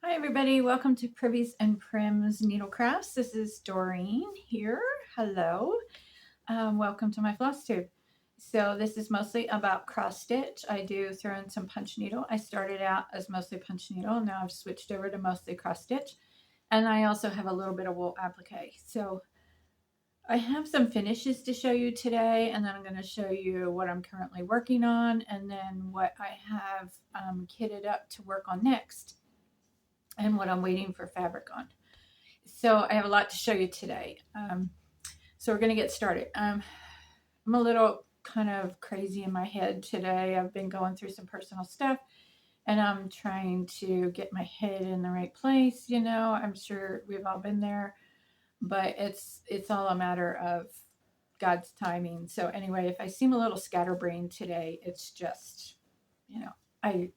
Hi everybody, welcome to Privies and Prim's Needlecrafts. This is Doreen here. Hello. Welcome to my floss tube. So this is mostly about cross stitch. I do throw in some punch needle. I started out as mostly punch needle. Now I've switched over to mostly cross stitch. And I also have a little bit of wool applique. So I have some finishes to show you today, and then I'm going to show you what I'm currently working on and then what I have kitted up to work on next, and what I'm waiting for fabric on. So I have a lot to show you today. So we're going to get started. I'm a little kind of crazy in my head today. I've been going through some personal stuff and I'm trying to get my head in the right place. You know, I'm sure we've all been there, but it's all a matter of God's timing. So anyway, if I seem a little scatterbrained today, it's just, you know,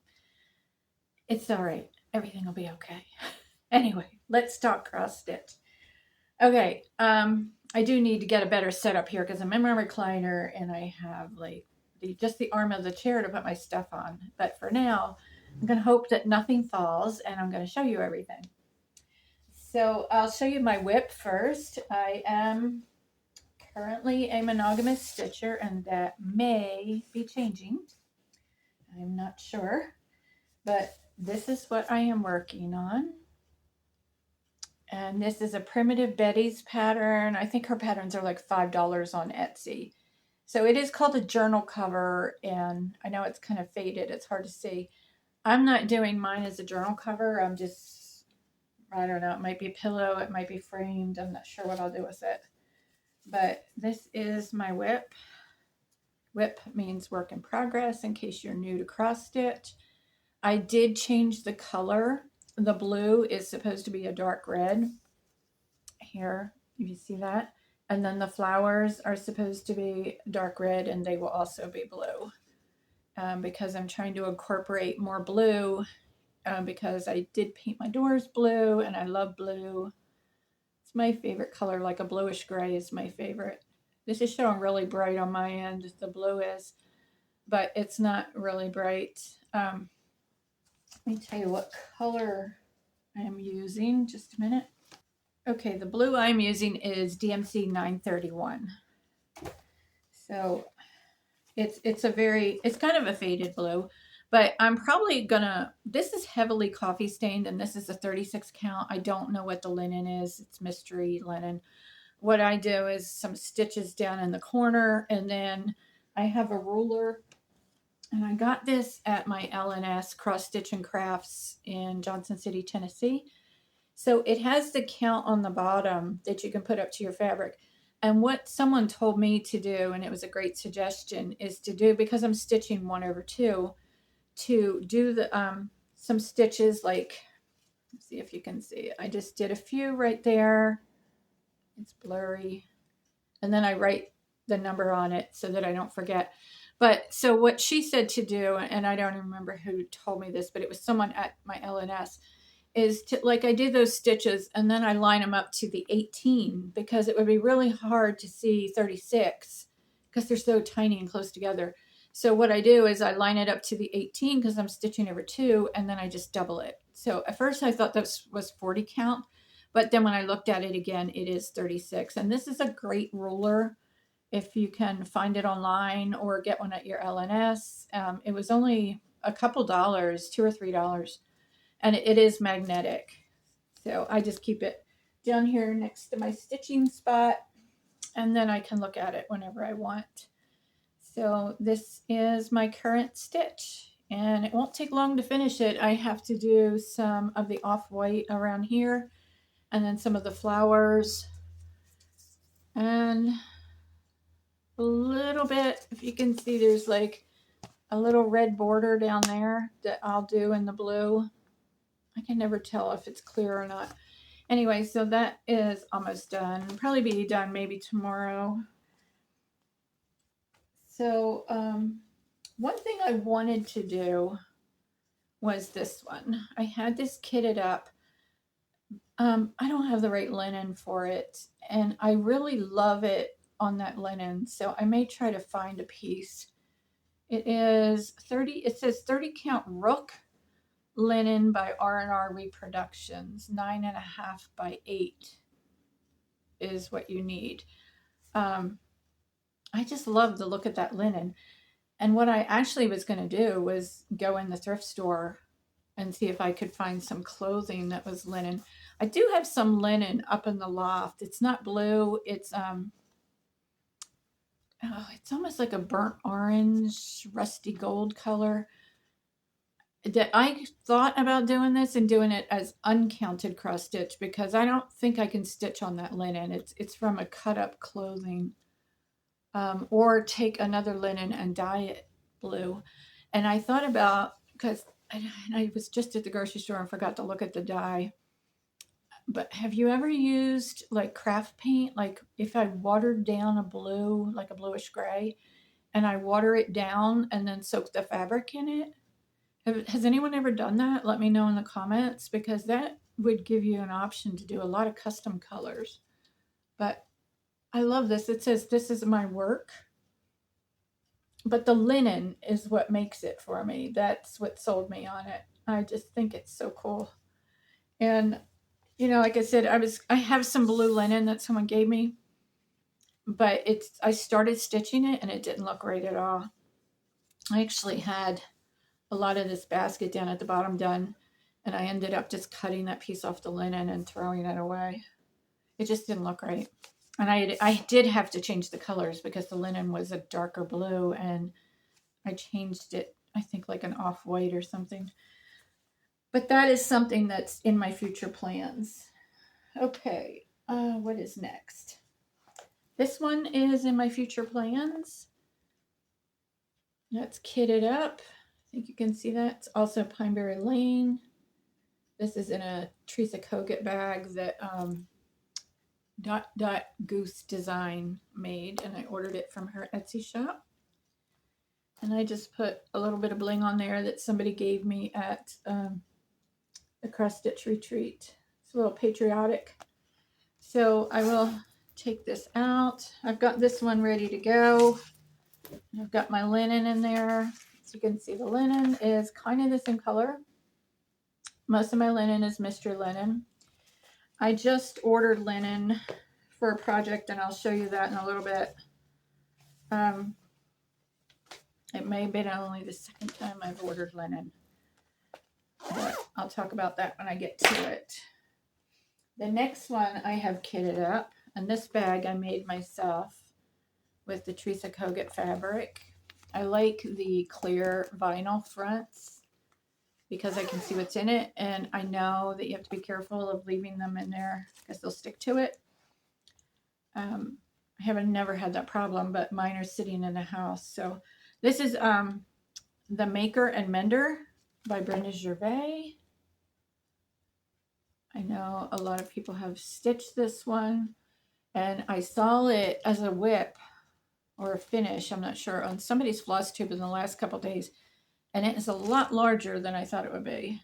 it's all right. Everything will be okay. Anyway, let's talk cross stitch. Okay, I do need to get a better setup here because I'm in my recliner and I have like just the arm of the chair to put my stuff on. But for now, I'm going to hope that nothing falls and I'm going to show you everything. So I'll show you my whip first. I am currently a monogamous stitcher and that may be changing. I'm not sure, but this is what I am working on. And this is a Primitive Betty's pattern. I think her patterns are like $5 on Etsy. So it is called a journal cover, and I know it's kind of faded. It's hard to see. I'm not doing mine as a journal cover. I'm just, I don't know, it might be pillow, it might be framed. I'm not sure what I'll do with it. But this is my whip. Whip means work in progress in case you're new to cross stitch. I did change the color. The blue is supposed to be a dark red. Here, if you see that. And then the flowers are supposed to be dark red and they will also be blue. Because I'm trying to incorporate more blue because I did paint my doors blue and I love blue. It's my favorite color, like a bluish gray is my favorite. This is showing really bright on my end, the blue is, but it's not really bright. Let me tell you what color I'm using. Just a minute. Okay, the blue I'm using is DMC 931. So it's kind of a faded blue, but I'm probably gonna, this is heavily coffee stained and this is a 36 count. I don't know what the linen is. It's mystery linen. What I do is some stitches down in the corner, and then I have a ruler. And I got this at my LNS Cross Stitch and Crafts in Johnson City, Tennessee. So it has the count on the bottom that you can put up to your fabric. And what someone told me to do, and it was a great suggestion, is to do, because I'm stitching 1/2, to do the some stitches like, let's see if you can see it. I just did a few right there. It's blurry. And then I write the number on it so that I don't forget. But so what she said to do, and I don't remember who told me this, but it was someone at my LNS, is to, like, I did those stitches and then I line them up to the 18 because it would be really hard to see 36 because they're so tiny and close together. So what I do is I line it up to the 18 because I'm stitching over 2, and then I just double it. So at first I thought this was 40 count, but then when I looked at it again, it is 36. And this is a great ruler if you can find it online or get one at your LNS. It was only a couple dollars, $2 or $3, and it is magnetic. So I just keep it down here next to my stitching spot, and then I can look at it whenever I want. So this is my current stitch, and it won't take long to finish it. I have to do some of the off-white around here, and then some of the flowers, and a little bit, if you can see, there's like a little red border down there that I'll do in the blue. I can never tell if it's clear or not. Anyway, so that is almost done. Probably be done maybe tomorrow. So one thing I wanted to do was this one. I had this kitted up. I don't have the right linen for it, and I really love it on that linen, so I may try to find a piece. It is 30, it says 30 count rook linen by R&R Reproductions. 9.5 by 8 is what you need. I just love the look of that linen. And what I actually was going to do was go in the thrift store and see if I could find some clothing that was linen. I do have some linen up in the loft. It's not blue. It's it's almost like a burnt orange, rusty gold color. That I thought about doing this and doing it as uncounted cross stitch because I don't think I can stitch on that linen. It's from a cut up clothing. Or take another linen and dye it blue. And I thought about, because I was just at the grocery store and forgot to look at the dye. But have you ever used like craft paint? Like if I watered down a blue, like a bluish gray, and I water it down and then soak the fabric in it? Has anyone ever done that? Let me know in the comments, because that would give you an option to do a lot of custom colors. But I love this. It says, "This is my work." But the linen is what makes it for me. That's what sold me on it. I just think it's so cool. And, you know, like I said, I have some blue linen that someone gave me. But I started stitching it and it didn't look right at all. I actually had a lot of this basket down at the bottom done. And I ended up just cutting that piece off the linen and throwing it away. It just didn't look right. And I did have to change the colors because the linen was a darker blue and I changed it, I think like an off-white or something. But that is something that's in my future plans. Okay, what is next? This one is in my future plans. That's kitted up. I think you can see that. It's also Pineberry Lane. This is in a Teresa Kogut bag that Goose Design made, and I ordered it from her Etsy shop. And I just put a little bit of bling on there that somebody gave me at the cross stitch retreat. It's a little patriotic. So I will take this out. I've got this one ready to go. I've got my linen in there. So you can see the linen is kind of the same color. Most of my linen is Mr. Linen. I just ordered linen for a project, and I'll show you that in a little bit. It may have been only the second time I've ordered linen, but I'll talk about that when I get to it. The next one I have kitted up, and this bag I made myself with the Teresa Kogut fabric. I like the clear vinyl fronts because I can see what's in it, and I know that you have to be careful of leaving them in there because they'll stick to it. I haven't never had that problem, but mine are sitting in the house. So this is The Maker and Mender by Brenda Gervais. I know a lot of people have stitched this one, and I saw it as a whip or a finish, I'm not sure, on somebody's floss tube in the last couple days. And it is a lot larger than I thought it would be.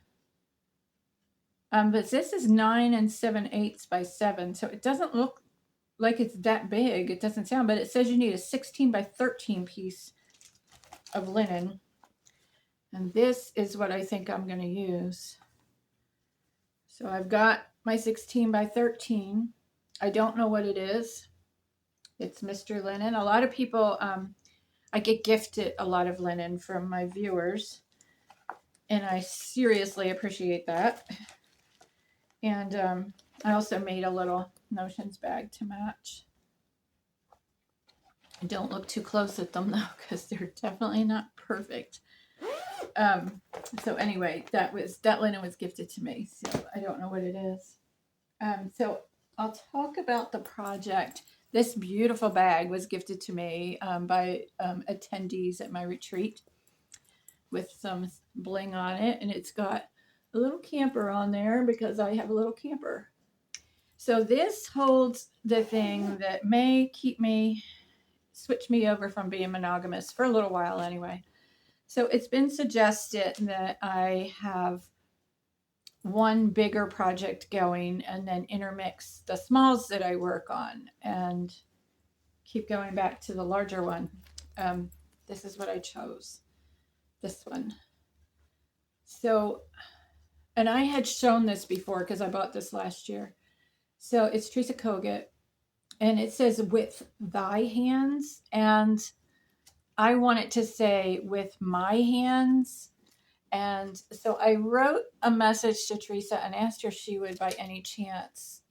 But this is 9 7/8 by 7, so it doesn't look like it's that big. It doesn't sound, but it says you need a 16 by 13 piece of linen. And this is what I think I'm going to use. So I've got my 16 by 13. I don't know what it is. It's Mr. Linen. A lot of people, I get gifted a lot of linen from my viewers, and I seriously appreciate that. And I also made a little notions bag to match. Don't look too close at them though, because they're definitely not perfect. So anyway, that linen was gifted to me, so I don't know what it is. So I'll talk about the project. This beautiful bag was gifted to me by attendees at my retreat with some bling on it, and it's got a little camper on there because I have a little camper. So this holds the thing that may switch me over from being monogamous for a little while anyway. So it's been suggested that I have one bigger project going and then intermix the smalls that I work on and keep going back to the larger one. This is what I chose, this one. So And I had shown this before because I bought this last year. So it's Teresa Kogut, and it says with thy hands. And I want it to say with my hands. And so I wrote a message to Teresa and asked her if she would by any chance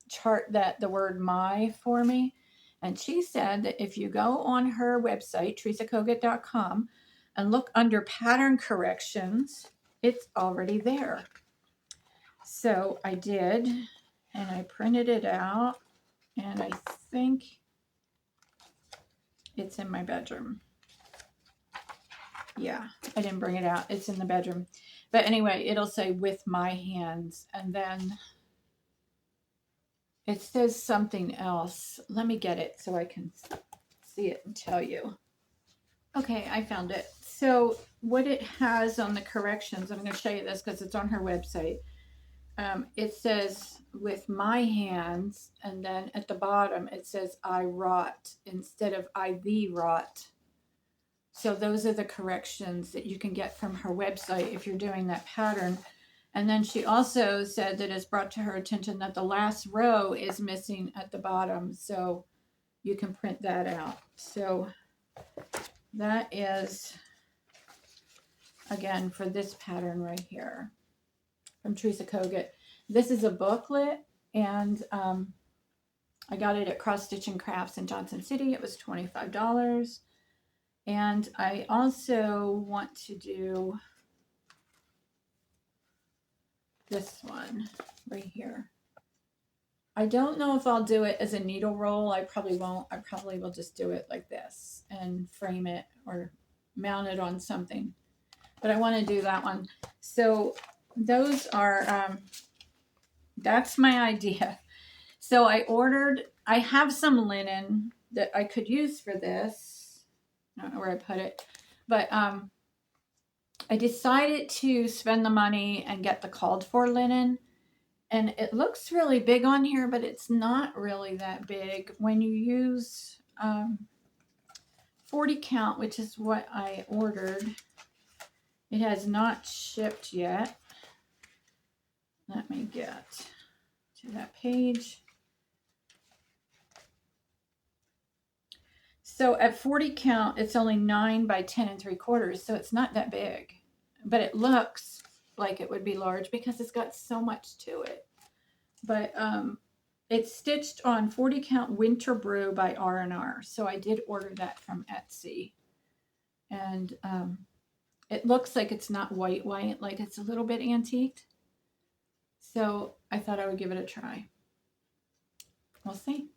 chart that the word my for me. And she said that if you go on her website, teresakogut.com, and look under pattern corrections, it's already there. So I did, and I printed it out, and I think it's in my bedroom. Yeah, I didn't bring it out. It's in the bedroom. But anyway, it'll say with my hands, and then it says something else. Let me get it so I can see it and tell you. Okay, I found it. So what it has on the corrections, I'm going to show you this because it's on her website. It says with my hands, and then at the bottom it says I wrought instead of I thee wrought. So those are the corrections that you can get from her website if you're doing that pattern. And then she also said that it's brought to her attention that the last row is missing at the bottom. So you can print that out. So that is, again, for this pattern right here from Teresa Kogut. This is a booklet, and I got it at Cross Stitch and Crafts in Johnson City. It was $25. And I also want to do this one right here. I don't know if I'll do it as a needle roll. I probably won't. I probably will just do it like this and frame it or mount it on something. But I want to do that one. So those are, that's my idea. So I have some linen that I could use for this. I don't know where I put it, but I decided to spend the money and get the called for linen. And it looks really big on here, but it's not really that big. When you use 40 count, which is what I ordered, it has not shipped yet. Let me get to that page. So at 40 count, it's only 9 by 10 3/4, so it's not that big. But it looks like it would be large because it's got so much to it. But it's stitched on 40 count Winter Brew by R&R. So I did order that from Etsy. And it looks like it's not white, like it's a little bit antiqued. So I thought I would give it a try. We'll see.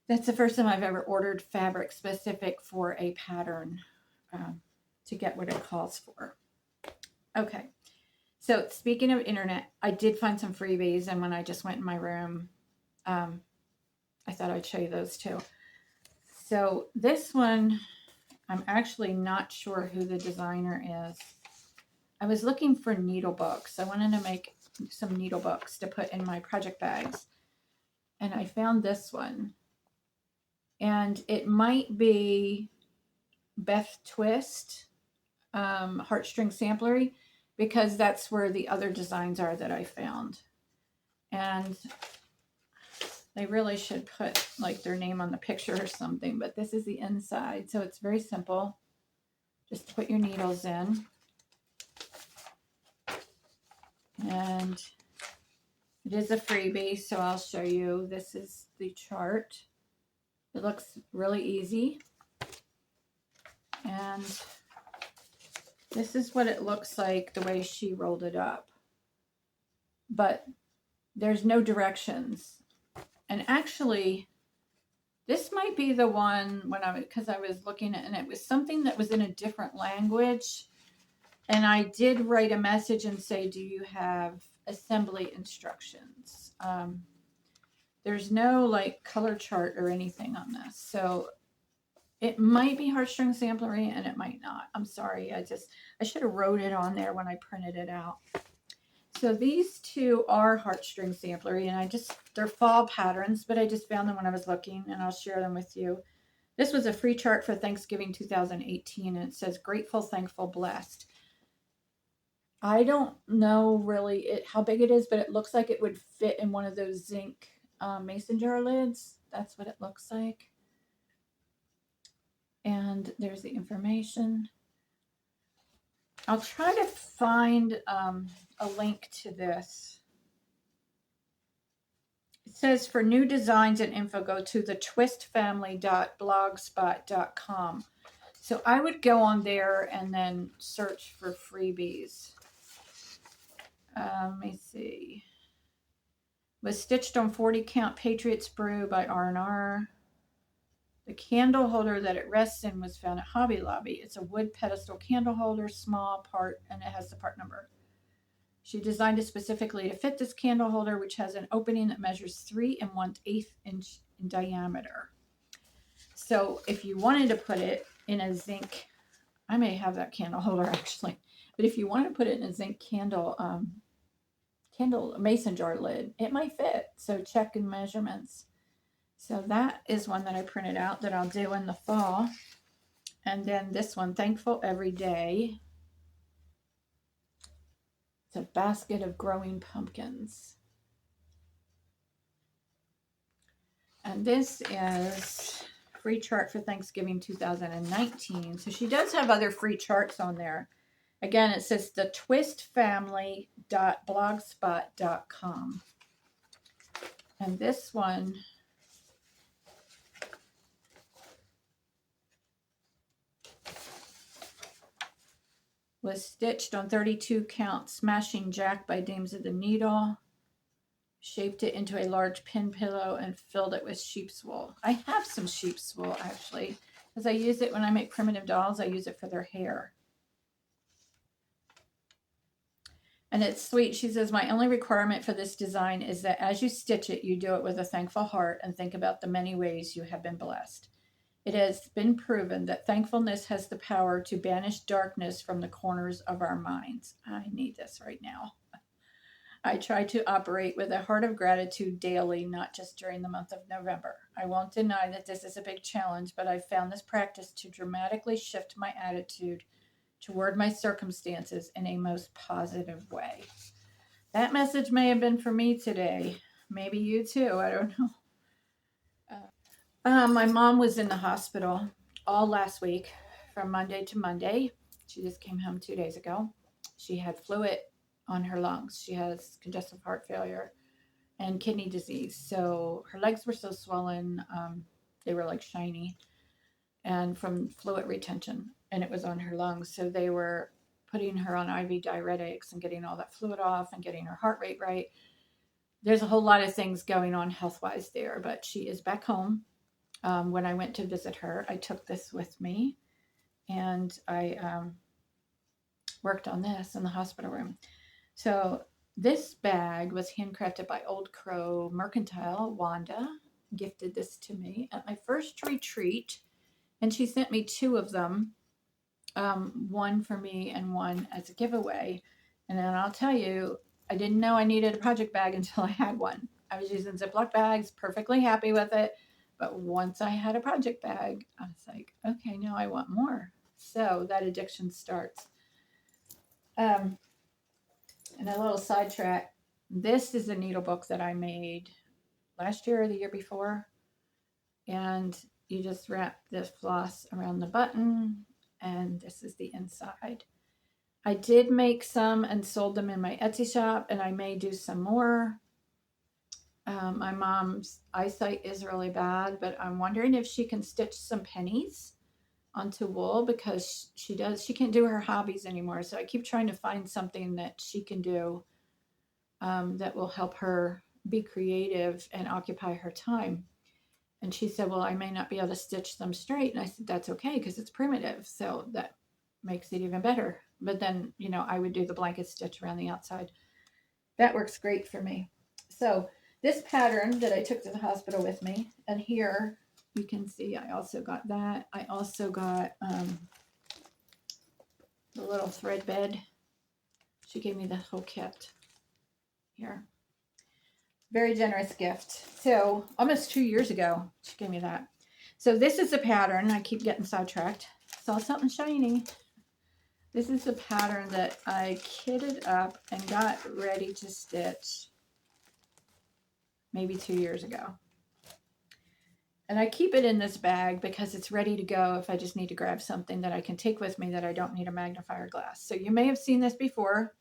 That's the first time I've ever ordered fabric specific for a pattern to get what it calls for. Okay. So speaking of internet, I did find some freebies, and when I just went in my room, I thought I'd show you those too. So this one, I'm actually not sure who the designer is. I was looking for needle books. I wanted to make some needle books to put in my project bags, and I found this one. And it might be Beth Twist, Heartstring Samplery, because that's where the other designs are that I found. And they really should put like their name on the picture or something, but this is the inside. So it's very simple. Just put your needles in. And it is a freebie, so I'll show you. This is the chart. It looks really easy. And this is what it looks like the way she rolled it up. But there's no directions. And actually, this might be the one because I was looking at, and it was something that was in a different language. And I did write a message and say, do you have assembly instructions? There's no like color chart or anything on this. So it might be Heartstring Samplery and it might not. I'm sorry. I should have wrote it on there when I printed it out. So these two are Heartstring Samplery, and they're fall patterns, but I just found them when I was looking, and I'll share them with you. This was a free chart for Thanksgiving 2018, and it says grateful, thankful, blessed. I don't know really how big it is, but it looks like it would fit in one of those zinc mason jar lids. That's what it looks like. And there's the information. I'll try to find a link to this. It says for new designs and info, go to the twistfamily.blogspot.com. So I would go on there and then search for freebies. Let me see. Was stitched on 40 count Patriot Sprue by R&R. The candle holder that it rests in was found at Hobby Lobby. It's a wood pedestal candle holder, small part, and it has the part number. She designed it specifically to fit this candle holder, which has an opening that measures 3 1/8 inch in diameter. So if you wanted to put it in a zinc, I may have that candle holder actually, but if you want to put it in a zinc candle mason jar lid, it might fit. So check in measurements. So that is one that I printed out that I'll do in the fall. And then this one, Thankful Every Day. It's a basket of growing pumpkins. And this is free chart for Thanksgiving 2019. So she does have other free charts on there. Again, it says the twistfamily.blogspot.com. And this one was stitched on 32 count Smashing Jack by Dames of the Needle. Shaped it into a large pin pillow and filled it with sheep's wool. I have some sheep's wool actually, because I use it when I make primitive dolls. I use it for their hair. And it's sweet. She says, my only requirement for this design is that as you stitch it, you do it with a thankful heart and think about the many ways you have been blessed. It has been proven that thankfulness has the power to banish darkness from the corners of our minds. I need this right now. I try to operate with a heart of gratitude daily, not just during the month of November. I won't deny that this is a big challenge, but I've found this practice to dramatically shift my attitude toward my circumstances in a most positive way. That message may have been for me today. Maybe you too. I don't know. My mom was in the hospital all last week from Monday to Monday. She just came home 2 days ago. She had fluid on her lungs. She has congestive heart failure and kidney disease. So her legs were so swollen. They were like shiny and from fluid retention, and it was on her lungs. So they were putting her on IV diuretics and getting all that fluid off and getting her heart rate right. There's a whole lot of things going on health-wise there, but she is back home. When I went to visit her, I took this with me, and I worked on this in the hospital room. So this bag was handcrafted by Old Crow Mercantile. Wanda gifted this to me at my first retreat, and she sent me 2 of them, one for me and one as a giveaway. And then I'll tell you, I didn't know I needed a project bag until I had one. I was using Ziploc bags, perfectly happy with it. But once I had a project bag, I was like, okay, now I want more. So that addiction starts. And a little sidetrack. This is a needle book that I made last year or the year before. And you just wrap this floss around the button, and this is the inside. I did make some and sold them in my Etsy shop, and I may do some more. My mom's eyesight is really bad, but I'm wondering if she can stitch some pennies onto wool, because she can't do her hobbies anymore. So I keep trying to find something that she can do that will help her be creative and occupy her time. And she said, well, I may not be able to stitch them straight. And I said, that's okay, because it's primitive. So that makes it even better. But then, I would do the blanket stitch around the outside. That works great for me. So this pattern that I took to the hospital with me, and here you can see I also got that. I also got the little thread bed. She gave me the whole kit here. Very generous gift. So almost 2 years ago, she gave me that. So this is the pattern. I keep getting sidetracked. Saw something shiny. This is the pattern that I kitted up and got ready to stitch maybe 2 years ago. And I keep it in this bag because it's ready to go if I just need to grab something that I can take with me that I don't need a magnifier glass. So you may have seen this before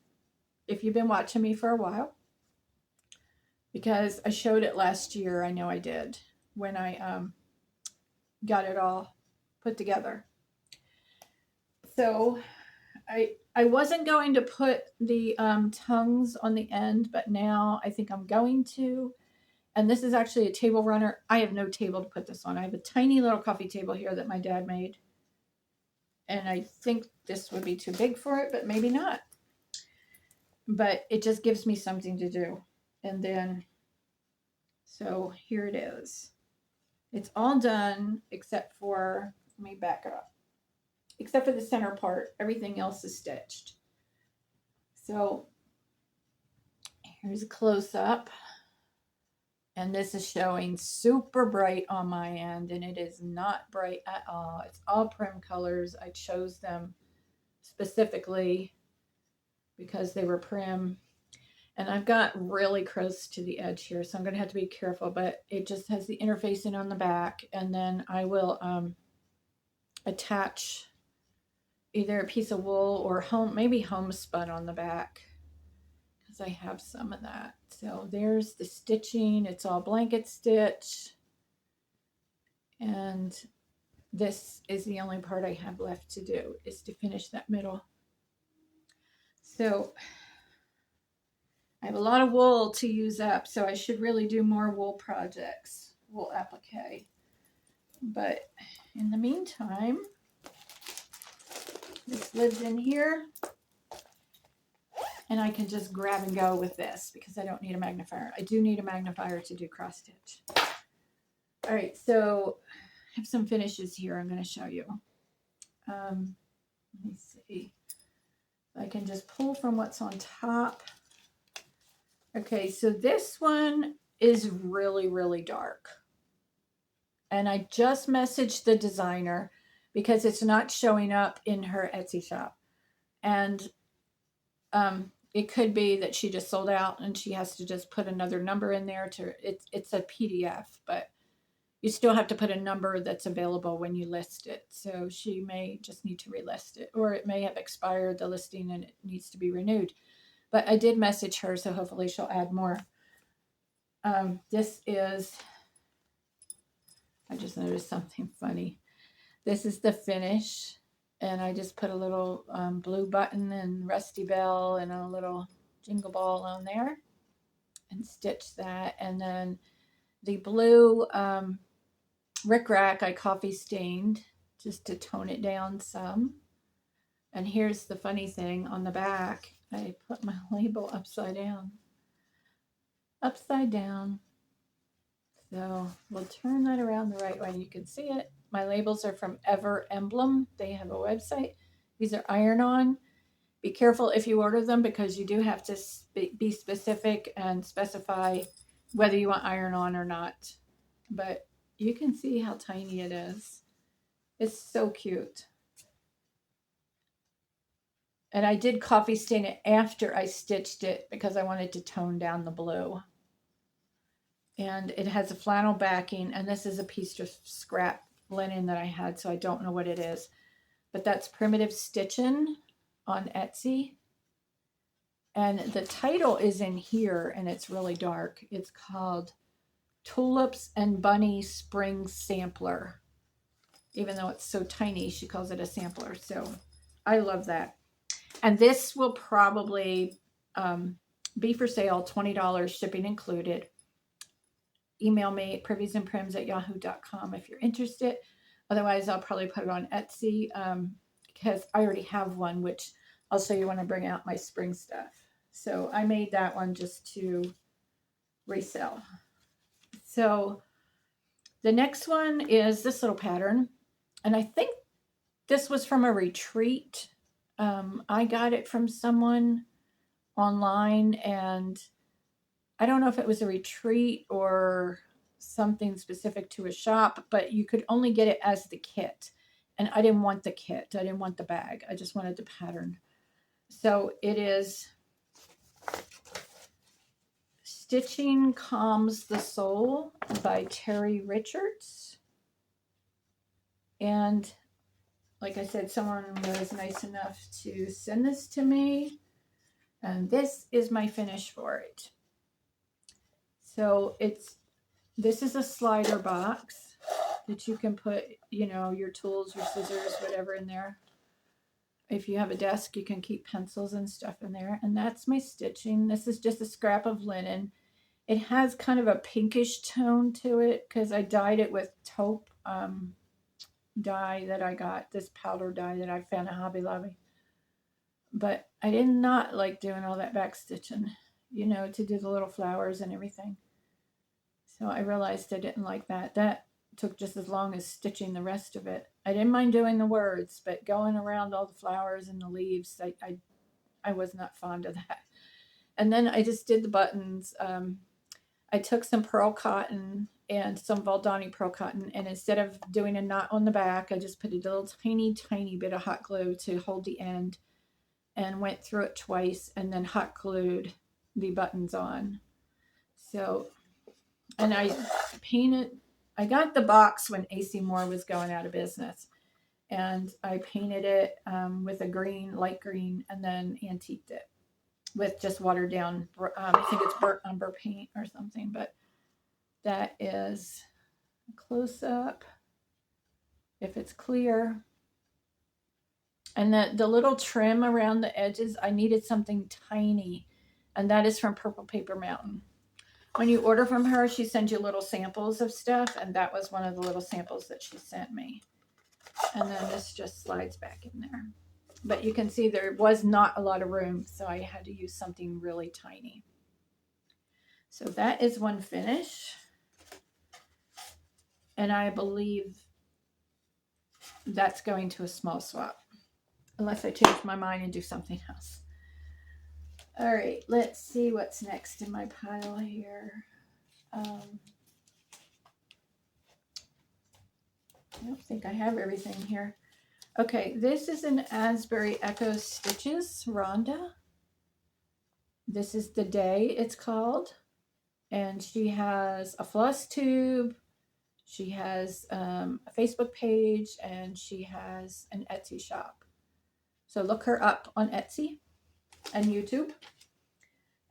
if you've been watching me for a while, because I showed it last year. I know I did when I got it all put together. So I wasn't going to put the tongues on the end, but now I think I'm going to. And this is actually a table runner. I have no table to put this on. I have a tiny little coffee table here that my dad made. And I think this would be too big for it, but maybe not. But it just gives me something to do. And then, so here it is. It's all done except for, let me back up. Except for the center part, everything else is stitched. So here's a close-up. And this is showing super bright on my end, and it is not bright at all. It's all prim colors. I chose them specifically because they were prim. And I've got really close to the edge here, so I'm going to have to be careful, but it just has the interfacing on the back. And then I will attach either a piece of wool or maybe homespun on the back, because I have some of that. So there's the stitching. It's all blanket stitch. And this is the only part I have left to do, is to finish that middle. So I have a lot of wool to use up, so I should really do more wool projects, wool applique. But in the meantime, this lives in here. And I can just grab and go with this because I don't need a magnifier. I do need a magnifier to do cross stitch. All right, so I have some finishes here I'm going to show you. Let me see. I can just pull from what's on top. Okay, so this one is really, really dark. And I just messaged the designer because it's not showing up in her Etsy shop. And it could be that she just sold out and she has to just put another number in there to, it's a PDF, but you still have to put a number that's available when you list it. So she may just need to relist it, or it may have expired, the listing, and it needs to be renewed. But I did message her, so hopefully she'll add more. This is, I just noticed something funny. This is the finish. And I just put a little blue button and Rusty Bell and a little jingle ball on there and stitch that. And then the blue rickrack I coffee stained just to tone it down some. And here's the funny thing on the back. I put my label upside down. Upside down. So we'll turn that around the right way. You can see it. My labels are from Ever Emblem. They have a website. These are iron-on. Be careful if you order them because you do have to be specific and specify whether you want iron-on or not. But you can see how tiny it is. It's so cute. And I did coffee stain it after I stitched it because I wanted to tone down the blue. And it has a flannel backing, and this is a piece of scrap linen that I had, so I don't know what it is. But that's Primitive Stitchin' on Etsy. And the title is in here, and it's really dark. It's called Tulips and Bunny Spring Sampler. Even though it's so tiny, she calls it a sampler. So I love that. And this will probably be for sale, $20, shipping included. Email me at priviesandprims@yahoo.com if you're interested. Otherwise, I'll probably put it on Etsy because I already have one, which I'll show you when I bring out my spring stuff. So I made that one just to resell. So the next one is this little pattern. And I think this was from a retreat. I got it from someone online, and I don't know if it was a retreat or something specific to a shop, but you could only get it as the kit. And I didn't want the kit. I didn't want the bag. I just wanted the pattern. So it is Stitching Calms the Soul by Terry Richards. And like I said, someone was nice enough to send this to me. And this is my finish for it. So this is a slider box that you can put, you know, your tools, your scissors, whatever in there. If you have a desk, you can keep pencils and stuff in there. And that's my stitching. This is just a scrap of linen. It has kind of a pinkish tone to it because I dyed it with taupe dye that I got, this powder dye that I found at Hobby Lobby. But I did not like doing all that back stitching, you know, to do the little flowers and everything. So I realized I didn't like that. That took just as long as stitching the rest of it. I didn't mind doing the words, but going around all the flowers and the leaves, I was not fond of that. And then I just did the buttons. I took some pearl cotton and some Valdani pearl cotton, and instead of doing a knot on the back, I just put a little tiny bit of hot glue to hold the end and went through it twice and then hot glued the buttons on. So, and I got the box when AC Moore was going out of business, and I painted it with a green, light green, and then antiqued it with just watered down, I think it's burnt umber paint or something, but that is a close up if it's clear. And the little trim around the edges, I needed something tiny, and that is from Purple Paper Mountain. When you order from her, she sends you little samples of stuff, and that was one of the little samples that she sent me. And then this just slides back in there. But you can see there was not a lot of room, so I had to use something really tiny. So that is one finish. And I believe that's going to a small swap, unless I change my mind and do something else. All right, let's see what's next in my pile here. I don't think I have everything here. Okay, this is an Asbury Echo Stitches, Rhonda. This is the day it's called. And she has a floss tube. She has a Facebook page, and she has an Etsy shop. So look her up on Etsy and YouTube.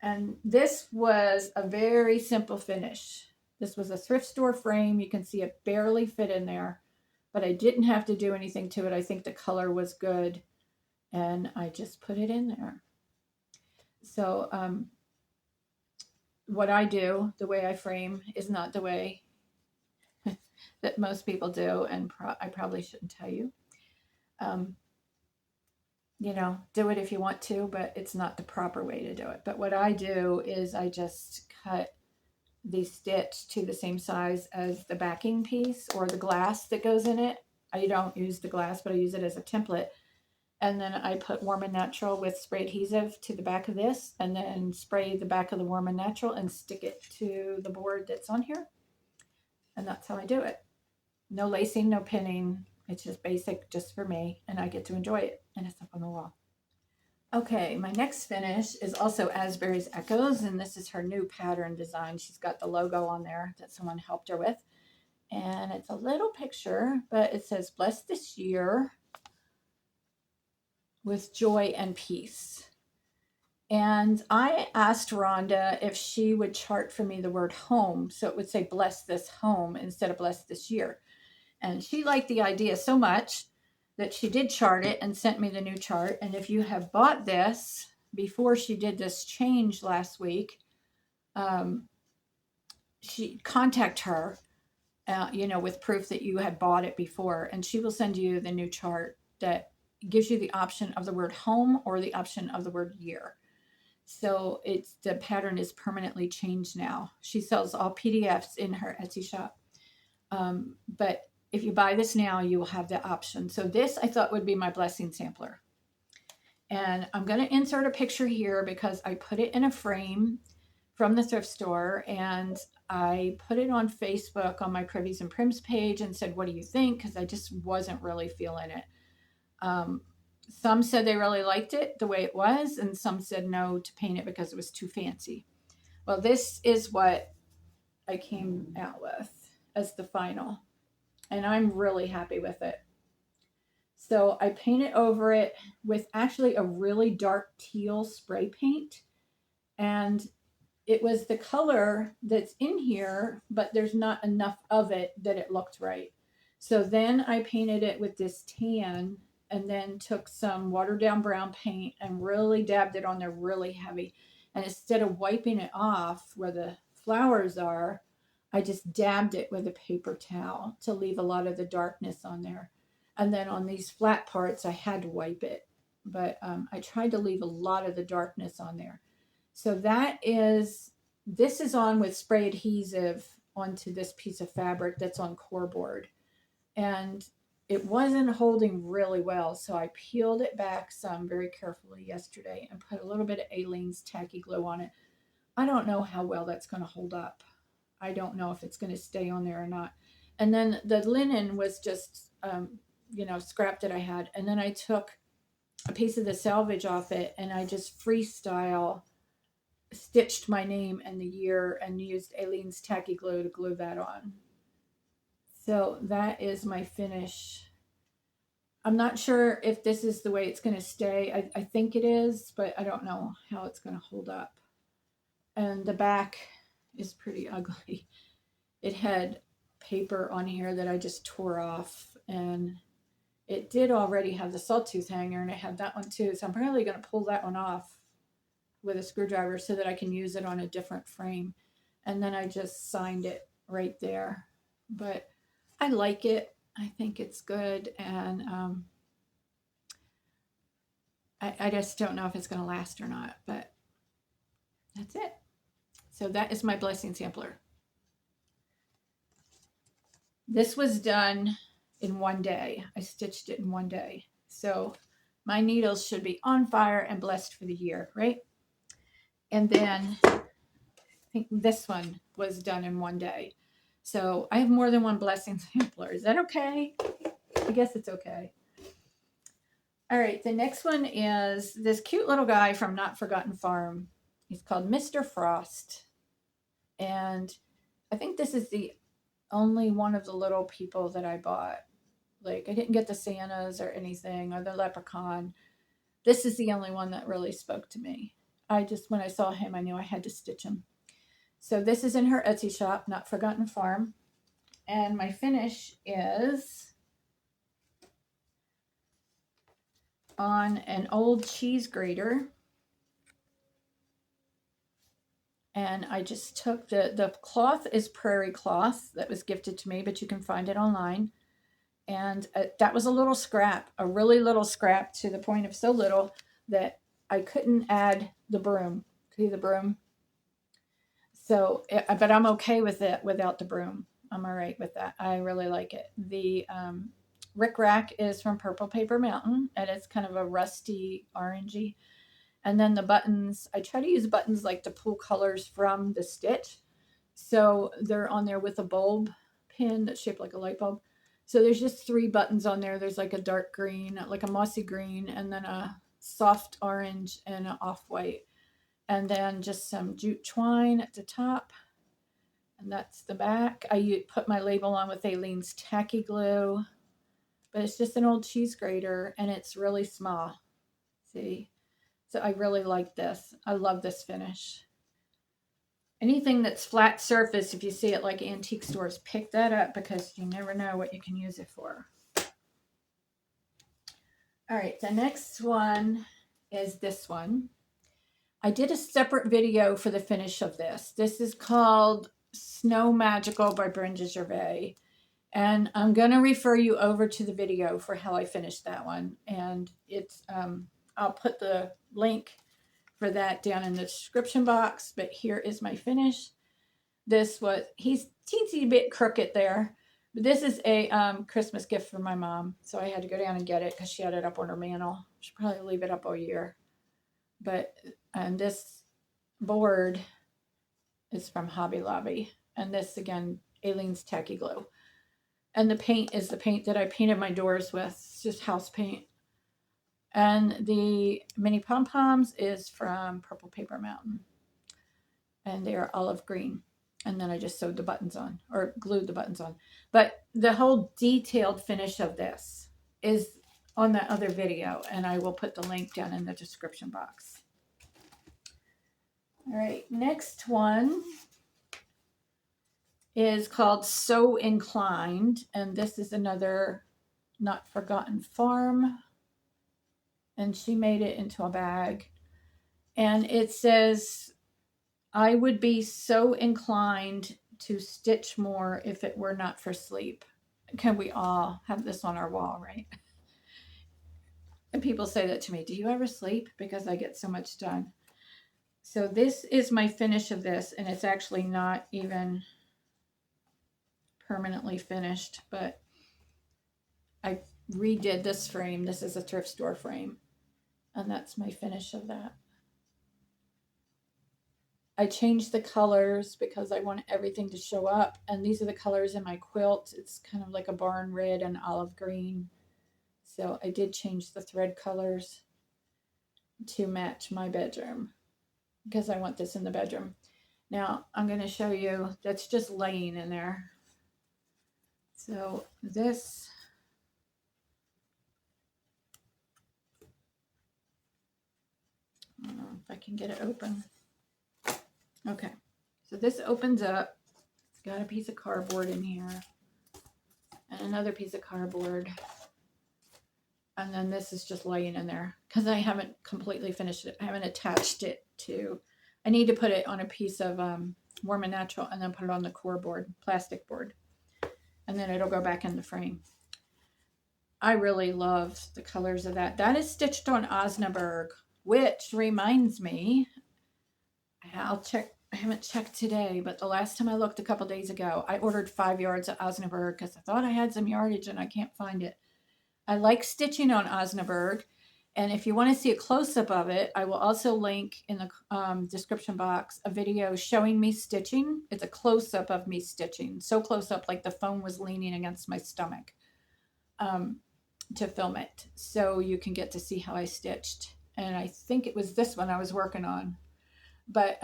And this was a very simple finish. This was a thrift store frame. You can see it barely fit in there, but I didn't have to do anything to it. I think the color was good, and I just put it in there. So what I do, the way I frame, is not the way that most people do, and I probably shouldn't tell you. You know, do it if you want to, but it's not the proper way to do it. But what I do is I just cut the stitch to the same size as the backing piece or the glass that goes in it. I don't use the glass, but I use it as a template. And then I put Warm and Natural with spray adhesive to the back of this, and then spray the back of the Warm and Natural and stick it to the board that's on here. And that's how I do it. No lacing, no pinning. It's just basic, just for me, and I get to enjoy it, and it's up on the wall. Okay, my next finish is also Asbury's Echoes, and this is her new pattern design. She's got the logo on there that someone helped her with, and it's a little picture, but it says, "Bless this year with joy and peace." And I asked Rhonda if she would chart for me the word home, so it would say "bless this home" instead of "bless this year." And she liked the idea so much that she did chart it and sent me the new chart. And if you have bought this before she did this change last week, she contact her, you know, with proof that you had bought it before, and she will send you the new chart that gives you the option of the word home or the option of the word year. So the pattern is permanently changed now. She sells all PDFs in her Etsy shop, but if you buy this now, you will have the option. So this I thought would be my blessing sampler. And I'm going to insert a picture here because I put it in a frame from the thrift store, and I put it on Facebook on my Privies and Prims page and said, what do you think? Because I just wasn't really feeling it. Some said they really liked it the way it was, and some said no to paint it because it was too fancy. Well, this is what I came out with as the final, and I'm really happy with it. So I painted over it with actually a really dark teal spray paint, and it was the color that's in here, but there's not enough of it that it looked right. So then I painted it with this tan, and then took some watered down brown paint and really dabbed it on there really heavy. And instead of wiping it off where the flowers are, I just dabbed it with a paper towel to leave a lot of the darkness on there. And then on these flat parts, I had to wipe it. But I tried to leave a lot of the darkness on there. So this is on with spray adhesive onto this piece of fabric that's on core board. And it wasn't holding really well, so I peeled it back some very carefully yesterday and put a little bit of Aleene's tacky glue on it. I don't know how well that's going to hold up. I don't know if it's going to stay on there or not. And then the linen was just, scrap that I had. And then I took a piece of the selvage off it, and I just freestyle stitched my name and the year and used Aleene's tacky glue to glue that on. So that is my finish. I'm not sure if this is the way it's going to stay. I think it is, but I don't know how it's going to hold up. And the back is pretty ugly. It had paper on here that I just tore off, and it did already have the sawtooth hanger, and it had that one too. So I'm probably going to pull that one off with a screwdriver so that I can use it on a different frame. And then I just signed it right there. But I like it. I think it's good. And I just don't know if it's going to last or not. But that's it. So that is my blessing sampler. This was done in one day. I stitched it in one day. So my needles should be on fire and blessed for the year, right? And then I think this one was done in one day. So I have more than one blessing sampler. Is that okay? I guess it's okay. All right, the next one is this cute little guy from Not Forgotten Farm. He's called Mr. Frost. And I think this is the only one of the little people that I bought. Like, I didn't get the Santas or anything, or the leprechaun. This is the only one that really spoke to me. When I saw him, I knew I had to stitch him. So this is in her Etsy shop, Not Forgotten Farm. And my finish is on an old cheese grater. And I just took the cloth is prairie cloth that was gifted to me, but you can find it online. And that was a little scrap, a really little scrap, to the point of so little that I couldn't add the broom. See the broom? So, but I'm okay with it without the broom. I'm all right with that. I really like it. The Rick Rack is from Purple Paper Mountain, and it's kind of a rusty orangey. And then the buttons, I try to use buttons like to pull colors from the stitch. So they're on there with a bulb pin that's shaped like a light bulb. So there's just 3 buttons on there. There's like a dark green, like a mossy green, and then a soft orange and an off-white. And then just some jute twine at the top. And that's the back. I put my label on with Aleene's tacky glue. But it's just an old cheese grater, and it's really small. See? So I really like this. I love this finish. Anything that's flat surface, if you see it like antique stores, pick that up because you never know what you can use it for. All right, the next one is this one. I did a separate video for the finish of this. This is called Snow Magical by Brenda Gervais. And I'm going to refer you over to the video for how I finished that one. And it's, I'll put the link for that down in the description box. But here is my finish. He's teensy bit crooked there. But this is a Christmas gift for my mom. So I had to go down and get it because she had it up on her mantle. She'll probably leave it up all year. But this board is from Hobby Lobby. And this, again, Aleene's Tacky Glue. And the paint is the paint that I painted my doors with. It's just house paint. And the mini pom-poms is from Purple Paper Mountain. And they are olive green. And then I just sewed the buttons on, or glued the buttons on. But the whole detailed finish of this is on that other video, and I will put the link down in the description box. All right, next one is called So Inclined, and this is another Not Forgotten Farm, and she made it into a bag. And it says, I would be so inclined to stitch more if it were not for sleep. Can we all have this on our wall, right? And people say that to me, do you ever sleep? Because I get so much done. So this is my finish of this, and it's actually not even permanently finished, but I redid this frame. This is a thrift store frame, and that's my finish of that. I changed the colors because I want everything to show up, and these are the colors in my quilt. It's kind of like a barn red and olive green. So I did change the thread colors to match my bedroom because I want this in the bedroom. Now I'm going to show you that's just laying in there. So this, I don't know if I can get it open. Okay, so this opens up. It's got a piece of cardboard in here and another piece of cardboard. And then this is just laying in there because I haven't completely finished it. I haven't attached it to, I need to put it on a piece of Warm and Natural and then put it on the core board, plastic board. And then it'll go back in the frame. I really love the colors of that. That is stitched on Osnaburg, which reminds me, I'll check. I haven't checked today, but the last time I looked a couple days ago, I ordered 5 yards of Osnaburg because I thought I had some yardage and I can't find it. I like stitching on Osnaburg, and if you want to see a close-up of it, I will also link in the description box a video showing me stitching. It's a close-up of me stitching, so close-up like the phone was leaning against my stomach to film it, so you can get to see how I stitched. And I think it was this one I was working on, but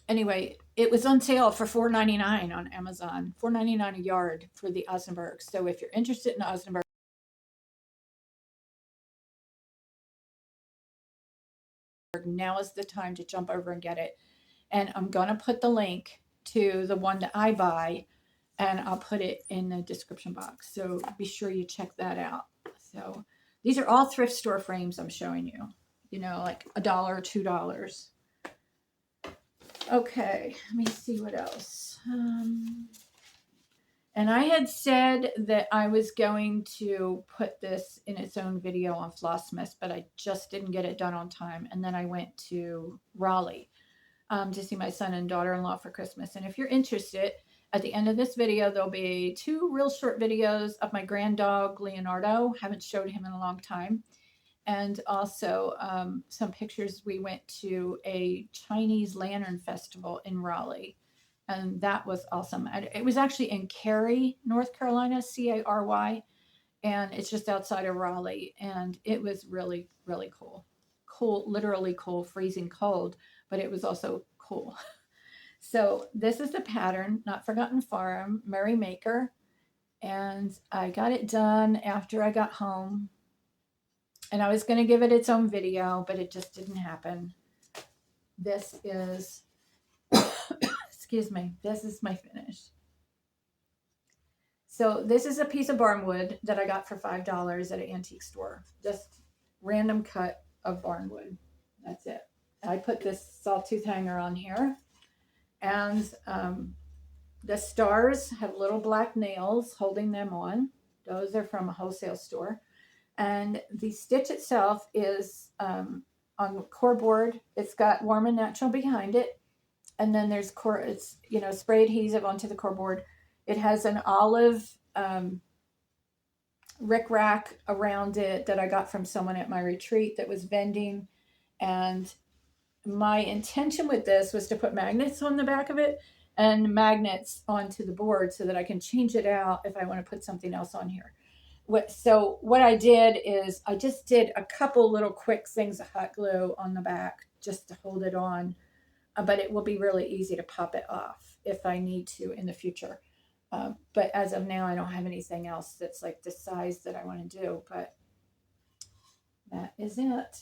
anyway, it was on sale for $4.99 on Amazon, $4.99 a yard for the Osnaburg. So if you're interested in Osnaburg, now is the time to jump over and get it. And I'm going to put the link to the one that I buy, and I'll put it in the description box. So be sure you check that out. So these are all thrift store frames I'm showing you, you know, like $1, $2. Okay, let me see what else. And I had said that I was going to put this in its own video on Flossmas, but I just didn't get it done on time. And then I went to Raleigh to see my son and daughter-in-law for Christmas. And if you're interested, at the end of this video, there'll be 2 real short videos of my grand dog, Leonardo. Haven't showed him in a long time. And also some pictures. We went to a Chinese Lantern Festival in Raleigh, and that was awesome. It was actually in Cary, North Carolina, C-A-R-Y, and it's just outside of Raleigh, and it was really, really cool. Cool, literally cool, freezing cold, but it was also cool. So this is the pattern, Not Forgotten Farm, Merry Maker, and I got it done after I got home. And I was going to give it its own video, but it just didn't happen. This is, excuse me, this is my finish. So this is a piece of barnwood that I got for $5 at an antique store. Just random cut of barnwood. That's it. I put this sawtooth hanger on here. And the stars have little black nails holding them on. Those are from a wholesale store. And the stitch itself is on core board. It's got Warm and Natural behind it. And then there's core, it's, you know, spray adhesive onto the core board. It has an olive rickrack around it that I got from someone at my retreat that was vending. And my intention with this was to put magnets on the back of it and magnets onto the board so that I can change it out if I want to put something else on here. So what I did is I just did a couple little quick things of hot glue on the back just to hold it on, but it will be really easy to pop it off if I need to in the future. But as of now, I don't have anything else that's like the size that I want to do, but that is it.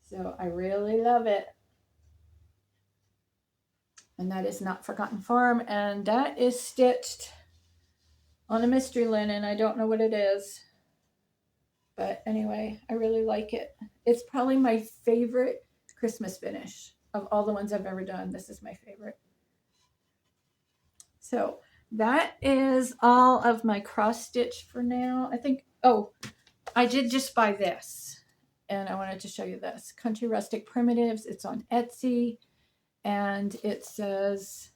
So I really love it. And that is Not Forgotten Farm, and that is stitched on a mystery linen. I don't know what it is, but anyway, I really like it. It's probably my favorite Christmas finish of all the ones I've ever done. This is my favorite. So that is all of my cross stitch for now. I think, oh, I did just buy this, and I wanted to show you this. Country Rustic Primitives. It's on Etsy, and it says,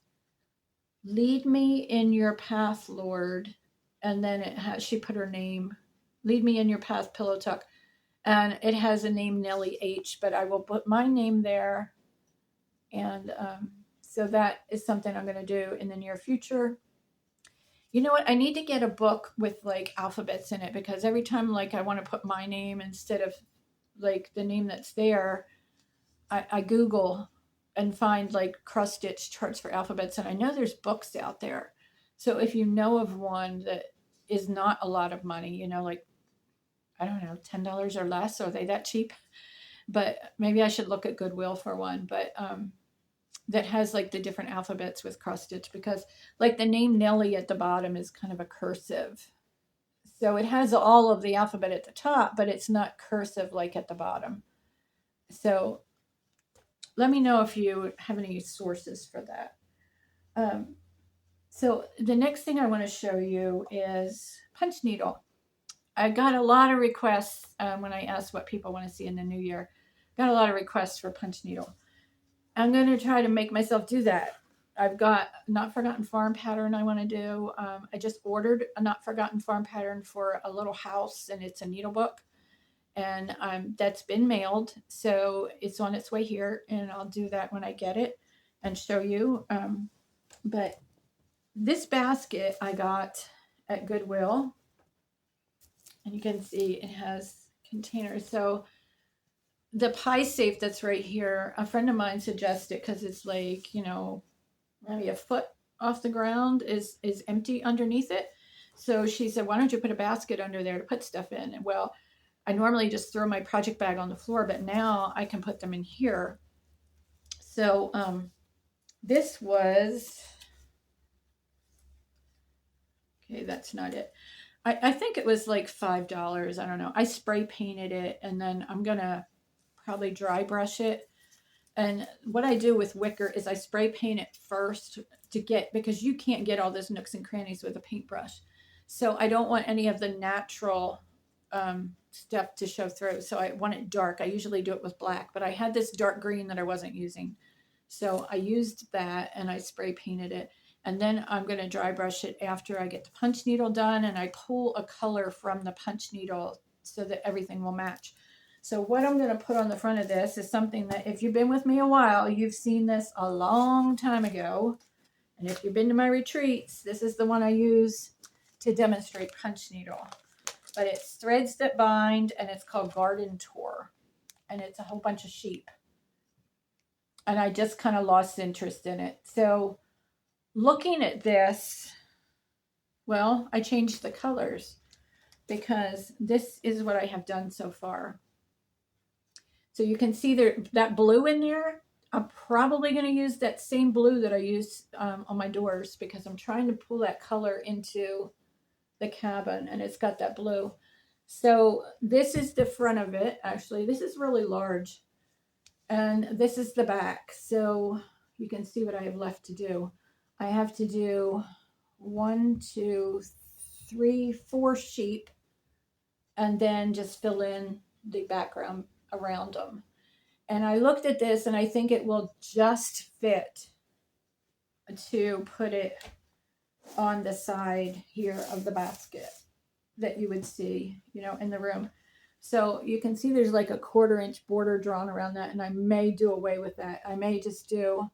"Lead me in your path, Lord." And then it has, she put her name, "Lead me in your path, Pillow Tuck." And it has a name, Nellie H, but I will put my name there. And so that is something I'm going to do in the near future. You know what? I need to get a book with like alphabets in it, because every time like I want to put my name instead of like the name that's there, I Google and find like cross stitch charts for alphabets. And I know there's books out there. So if you know of one that is not a lot of money, you know, like, I don't know, $10 or less, are they that cheap? But maybe I should look at Goodwill for one. But that has like the different alphabets with cross stitch, because like the name Nellie at the bottom is kind of a cursive. So it has all of the alphabet at the top, but it's not cursive like at the bottom. So let me know if you have any sources for that. So the next thing I want to show you is Punchneedle. I got a lot of requests when I asked what people want to see in the new year. Got a lot of requests for Punchneedle. I'm going to try to make myself do that. I've got Not Forgotten Farm pattern I want to do. I just ordered a Not Forgotten Farm pattern for a little house, and it's a needle book. And that's been mailed, so it's on its way here, and I'll do that when I get it and show you. But this basket I got at Goodwill, and you can see it has containers. So the pie safe that's right here, a friend of mine suggested, because it's like, you know, maybe a foot off the ground, is empty underneath it. So she said, why don't you put a basket under there to put stuff in? And well, I normally just throw my project bag on the floor, but now I can put them in here. So this was, okay, that's not it. I think it was like $5. I don't know. I spray painted it, and then I'm going to probably dry brush it. And what I do with wicker is I spray paint it first to get, because you can't get all those nooks and crannies with a paintbrush. So I don't want any of the natural stuff to show through. So I want it dark. I usually do it with black, but I had this dark green that I wasn't using. So I used that and I spray painted it. And then I'm going to dry brush it after I get the punch needle done, and I pull a color from the punch needle so that everything will match. So what I'm going to put on the front of this is something that, if you've been with me a while, you've seen this a long time ago. And if you've been to my retreats, this is the one I use to demonstrate punch needle. But it's Threads That Bind, and it's called Garden Tour. And it's a whole bunch of sheep. And I just kind of lost interest in it. So looking at this, well, I changed the colors, because this is what I have done so far. So you can see there, that blue in there. I'm probably going to use that same blue that I used on my doors, because I'm trying to pull that color into the cabin, and it's got that blue. So this is the front of it. Actually, this is really large, and this is the back. So you can see what I have left to do. I have to do 1, 2, 3, 4 sheep, and then just fill in the background around them. And I looked at this, and I think it will just fit to put it on the side here of the basket that you would see, you know, in the room. So you can see there's like a 1/4 inch border drawn around that, and I may do away with that. I may just do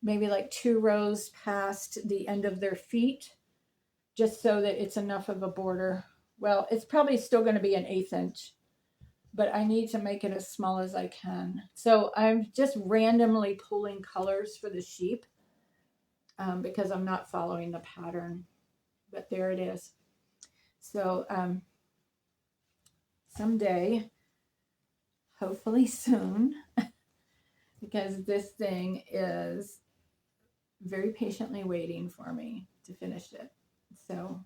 maybe like 2 rows past the end of their feet, just so that it's enough of a border. Well, it's probably still going to be an 1/8 inch, but I need to make it as small as I can. So I'm just randomly pulling colors for the sheep because I'm not following the pattern, but there it is. So someday, hopefully soon, because this thing is very patiently waiting for me to finish it. So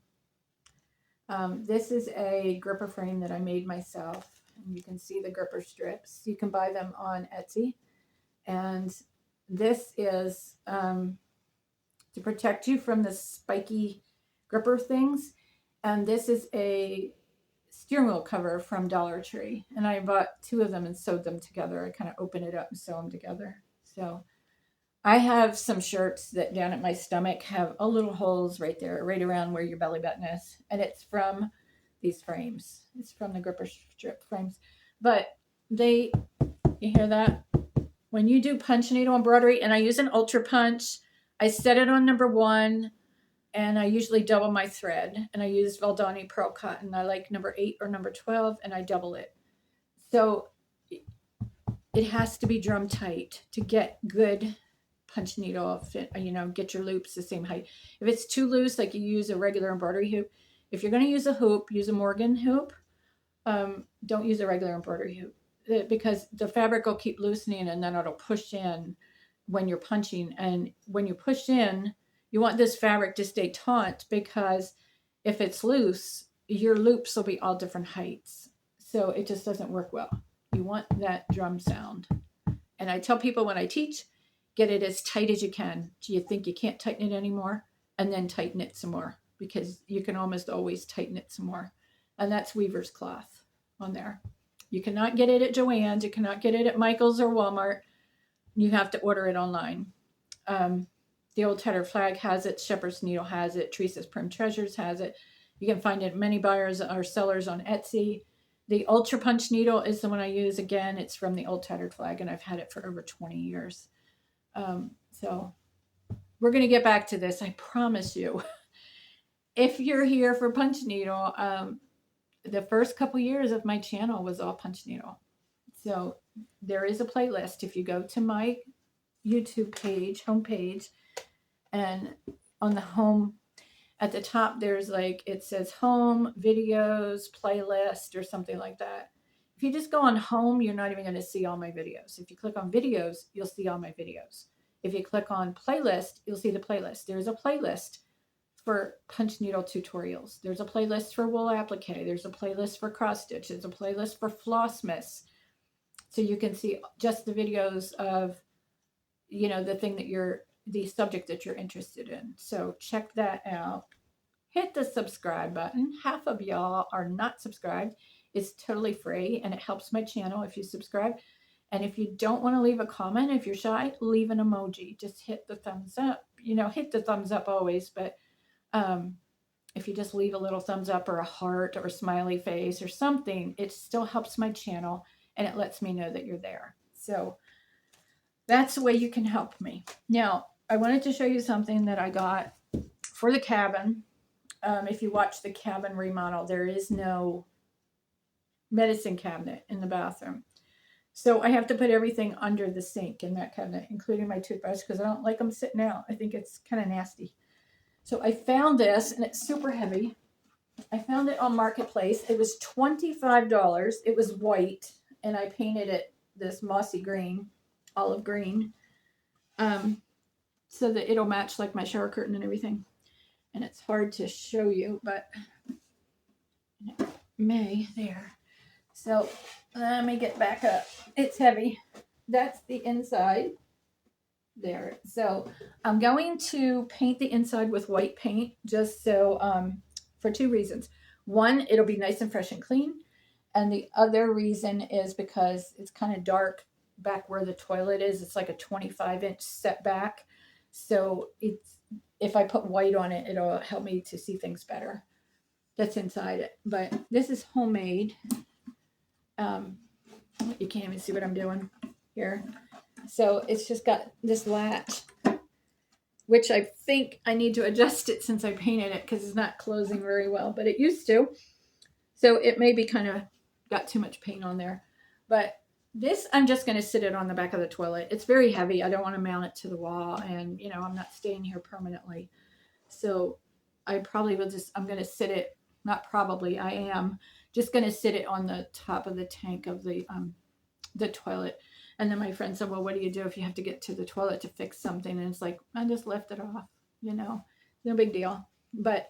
this is a gripper frame that I made myself. And you can see the gripper strips. You can buy them on Etsy. And this is to protect you from the spiky gripper things. And this is a steering wheel cover from Dollar Tree. And I bought 2 of them and sewed them together. I kind of open it up and sew them together. So I have some shirts that down at my stomach have a little holes right there, right around where your belly button is. And it's from these frames. It's from the gripper strip frames. But you hear that? When you do punch needle embroidery, and I use an ultra punch, I set it on number 1, and I usually double my thread. And I use Valdani pearl cotton. I like number 8 or number 12, and I double it. So it has to be drum tight to get good punch needle fit, get your loops the same height. If it's too loose, like you use a regular embroidery hoop, if you're going to use a hoop, use a Morgan hoop. Don't use a regular embroidery hoop because the fabric will keep loosening and then it'll push in when you're punching. And when you push in, you want this fabric to stay taut because if it's loose, your loops will be all different heights. So it just doesn't work well. You want that drum sound. And I tell people when I teach, get it as tight as you can. Do you think you can't tighten it anymore? And then tighten it some more because you can almost always tighten it some more. And that's weaver's cloth on there. You cannot get it at Joann's. You cannot get it at Michael's or Walmart. You have to order it online. The Old Tattered Flag has it. Shepherd's Needle has it. Teresa's Prim Treasures has it. You can find it many buyers or sellers on Etsy. The Ultra Punch Needle is the one I use. Again, it's from the Old Tattered Flag, and I've had it for over 20 years. So we're going to get back to this, I promise you. If you're here for Punch Needle, the first couple years of my channel was all Punch Needle. So there is a playlist. If you go to my YouTube page, homepage, and on the home, at the top, there's it says home, videos, playlist, or something like that. If you just go on home, you're not even going to see all my videos. If you click on videos, you'll see all my videos. If you click on playlist, you'll see the playlist. There's a playlist for punch needle tutorials. There's a playlist for wool applique. There's a playlist for cross stitch. There's a playlist for flossmas. So you can see just the videos of, the subject that you're interested in. So check that out. Hit the subscribe button. Half of y'all are not subscribed. It's totally free and it helps my channel if you subscribe. And if you don't want to leave a comment, if you're shy, leave an emoji. Just hit the thumbs up. Hit the thumbs up always, but if you just leave a little thumbs up or a heart or a smiley face or something, it still helps my channel and it lets me know that you're there. So that's the way you can help me. Now, I wanted to show you something that I got for the cabin. If you watch the cabin remodel, there is no medicine cabinet in the bathroom. So I have to put everything under the sink in that cabinet, including my toothbrush, because I don't like them sitting out. I think it's kind of nasty. So I found this, and it's super heavy. I found it on Marketplace. It was $25. It was white, and I painted it this mossy green, olive green, so that it'll match like my shower curtain and everything. And it's hard to show you, but it may. There. So let me get back up. It's heavy. That's the inside. There. So I'm going to paint the inside with white paint just so, for 2 reasons. One, it'll be nice and fresh and clean. And the other reason is because it's kind of dark back where the toilet is. It's like a 25-inch setback. So if I put white on it, it'll help me to see things better. That's inside it. But this is homemade. You can't even see what I'm doing here. So it's just got this latch, which I think I need to adjust it since I painted it because it's not closing very well, but it used to. So it may be kind of got too much paint on there. But this, I'm just going to sit it on the back of the toilet. It's very heavy. I don't want to mount it to the wall, and you know, I'm not staying here permanently. So I probably will just, I'm going to sit it, not probably, I am just going to sit it on the top of the tank of the toilet. And then my friend said, well, what do you do if you have to get to the toilet to fix something? And it's like, I just lift it off, you know, no big deal. But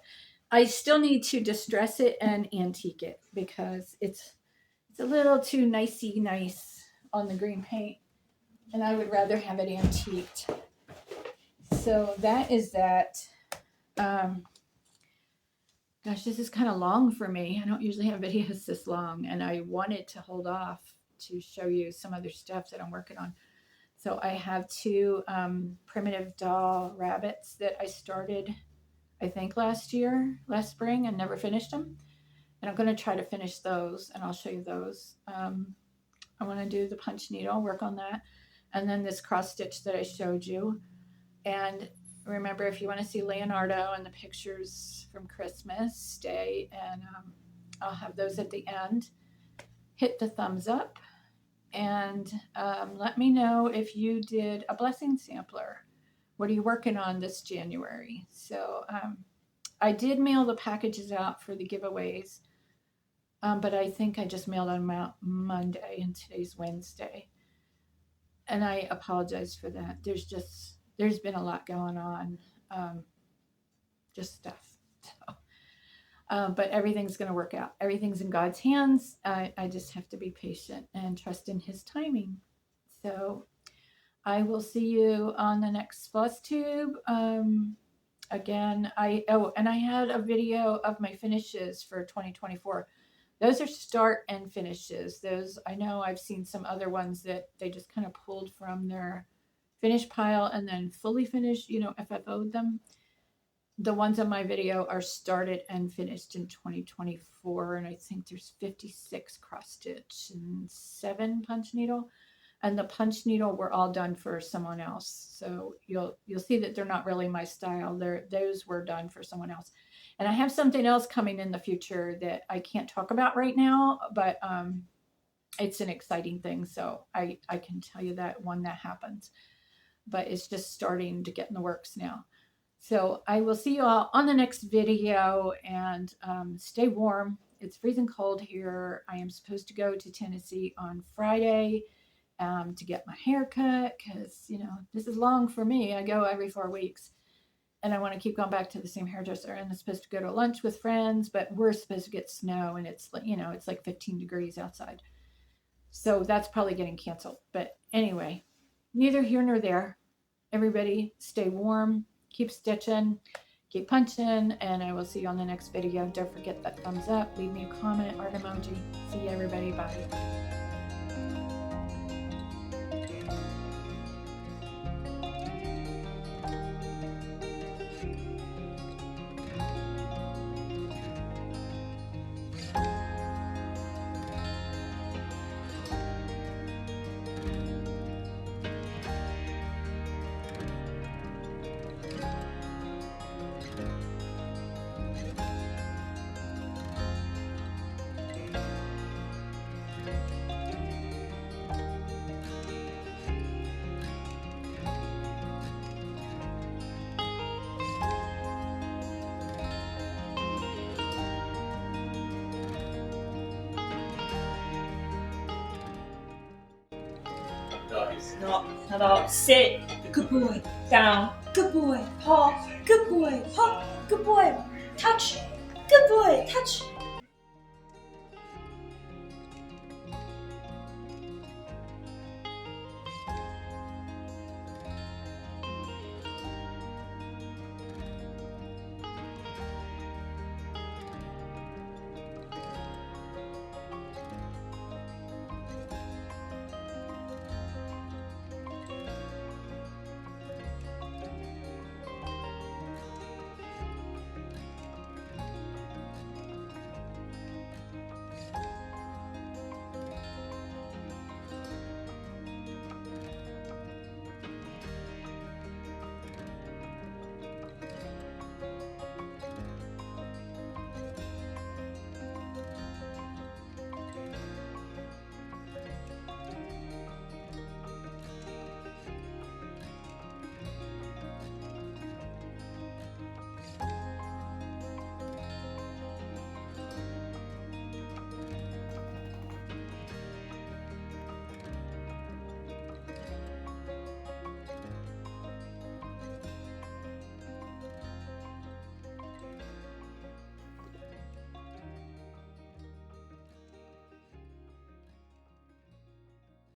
I still need to distress it and antique it because it's a little too nicey nice on the green paint. And I would rather have it antiqued. So that is that. Gosh, this is kind of long for me. I don't usually have videos this long, and I wanted to hold off to show you some other stuff that I'm working on. So I have two primitive doll rabbits that I started, I think last spring, and never finished them. And I'm going to try to finish those, and I'll show you those. I want to do the punch needle, work on that. And then this cross stitch that I showed you. And remember, if you want to see Leonardo and the pictures from Christmas, stay, and I'll have those at the end. Hit the thumbs up, and let me know if you did a blessing sampler. What are you working on this January? So I did mail the packages out for the giveaways, but I think I just mailed them out Monday, and today's Wednesday. And I apologize for that. There's been a lot going on, just stuff. So, but everything's going to work out. Everything's in God's hands. I just have to be patient and trust in His timing. So I will see you on the next floss tube. Again, I had a video of my finishes for 2024. Those are start and finishes. Those, I know I've seen some other ones that they just kind of pulled from their finish pile and then fully finished, you know, FFO'd them. The ones on my video are started and finished in 2024, and I think there's 56 cross stitch and 7 punch needle, and the punch needle were all done for someone else. So you'll see that they're not really my style. Those were done for someone else. And I have something else coming in the future that I can't talk about right now, but it's an exciting thing. So I can tell you that when that happens. But it's just starting to get in the works now. So I will see you all on the next video, and stay warm. It's freezing cold here. I am supposed to go to Tennessee on Friday to get my hair cut because, you know, this is long for me. I go every 4 weeks, and I want to keep going back to the same hairdresser. And I'm supposed to go to lunch with friends, but we're supposed to get snow, and it's, you know, it's like 15 degrees outside. So that's probably getting canceled. But anyway, neither here nor there. Everybody stay warm, keep stitching, keep punching, and I will see you on the next video. Don't forget that thumbs up, leave me a comment, art emoji. See you, everybody. Bye. Not all. Sit. Good boy. Down. Good boy. Paw. Good boy. Paw. Good boy. Touch. Good boy. Touch.